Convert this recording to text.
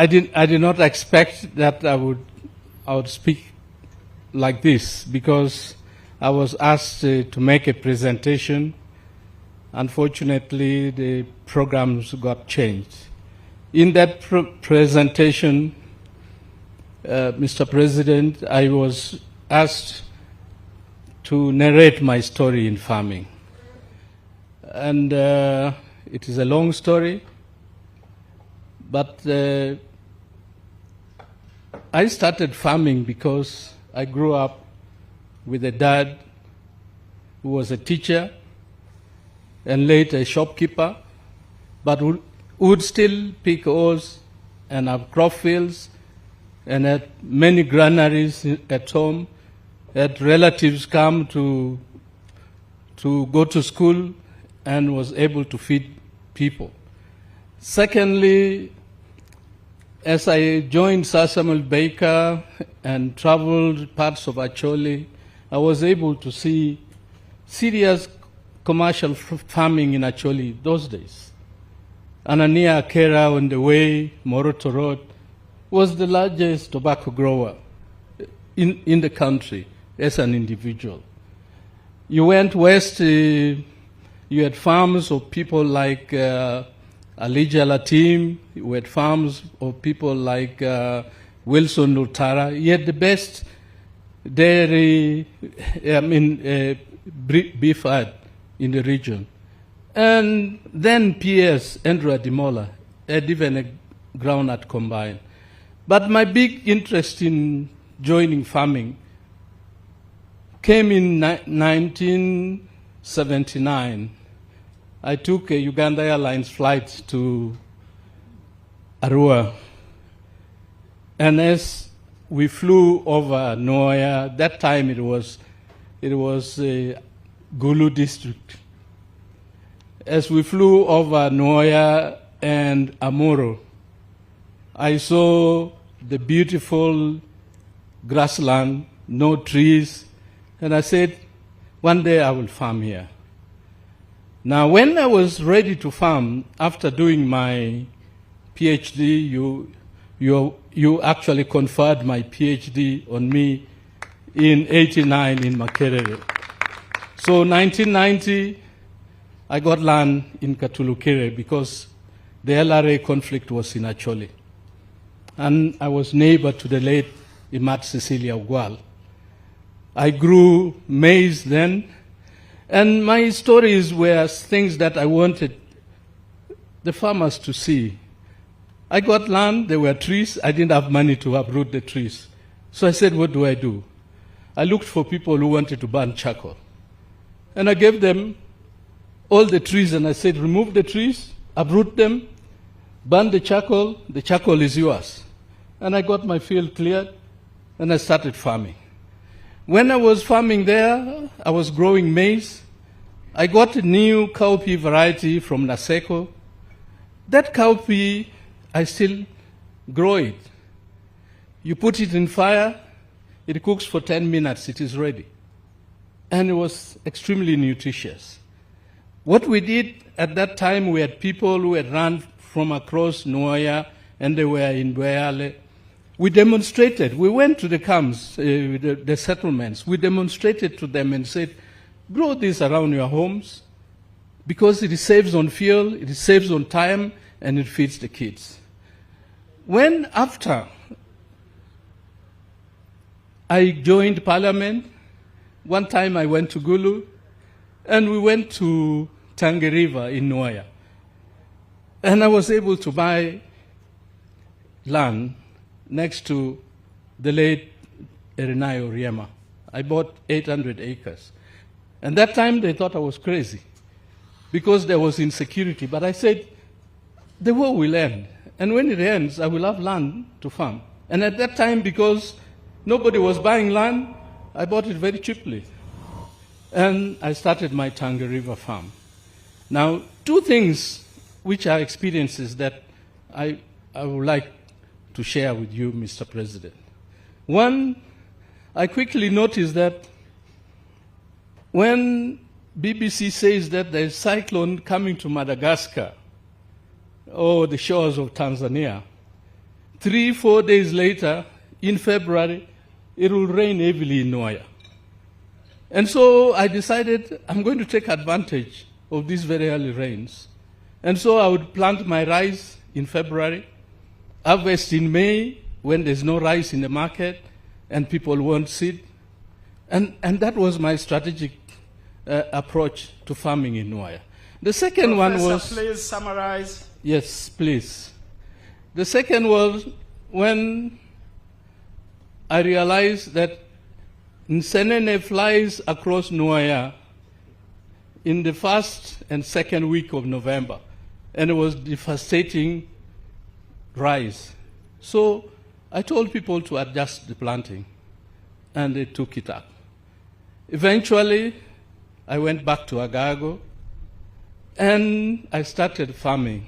I did not expect that I would speak like this, because I was asked to make a presentation. Unfortunately, the programs got changed. In that presentation, Mr. President, I was asked to narrate my story in farming. And it is a long story, but I started farming because I grew up with a dad who was a teacher and later a shopkeeper, but would still pick oats and have crop fields and had many granaries at home, had relatives come to go to school and was able to feed people. Secondly, as I joined Sir Samuel Baker and traveled parts of Acholi, I was able to see serious commercial farming in Acholi those days. Anania Akera on the way, Moroto Road, was the largest tobacco grower in the country as an individual. You went west, you had farms of people like Alija Latim, you had farms of people like Wilson Lutara. You had the best dairy, beef herd in the region. And then PS, Andrew Adimola, had even a groundnut combine. But my big interest in joining farming came in 1979. I took a Uganda Airlines flight to Arua. And as we flew over Noya, that time it was Gulu district. As we flew over Noya and Amuro, I saw the beautiful grassland, no trees, and I said, one day I will farm here. Now, when I was ready to farm, after doing my PhD, you actually conferred my PhD on me in '89 in Makerere. So 1990, I got land in Katulukere because the LRA conflict was in Acholi. And I was neighbor to the late Imat Cecilia Ugwal. I grew maize then, and my stories were things that I wanted the farmers to see. I got land, there were trees, I didn't have money to uproot the trees. So I said, what do? I looked for people who wanted to burn charcoal. And I gave them all the trees, and I said, remove the trees, uproot them, burn the charcoal is yours. And I got my field cleared, and I started farming. When I was farming there, I was growing maize. I got a new cowpea variety from Naseko. That cowpea, I still grow it. You put it in fire, it cooks for 10 minutes, it is ready. And it was extremely nutritious. What we did at that time, we had people who had run from across Noya, and they were in Bweale. We demonstrated. We went to the camps, the settlements. We demonstrated to them and said, grow this around your homes because it saves on fuel, it saves on time, and it feeds the kids. When after I joined Parliament, one time I went to Gulu, and we went to Tangi River in Noya. And I was able to buy land next to the late Erinayo Riema. I bought 800 acres. And that time they thought I was crazy because there was insecurity. But I said, the war will end. And when it ends, I will have land to farm. And at that time, because nobody was buying land, I bought it very cheaply. And I started my Tangi River farm. Now, two things which are experiences that I would like to share with you, Mr. President. One, I quickly noticed that when BBC says that there's a cyclone coming to Madagascar or the shores of Tanzania, 3-4 days later, in February, it will rain heavily in Noya. And so I decided I'm going to take advantage of these very early rains. And so I would plant my rice in February, harvest in May when there's no rice in the market and people want seed. And that was my strategic approach to farming in Noya. The second one was... please summarize. Yes, please. The second was when I realized that Nsenene flies across Noya in the first and second week of November, and it was devastating rice. So I told people to adjust the planting, and they took it up. Eventually, I went back to Agago, and I started farming.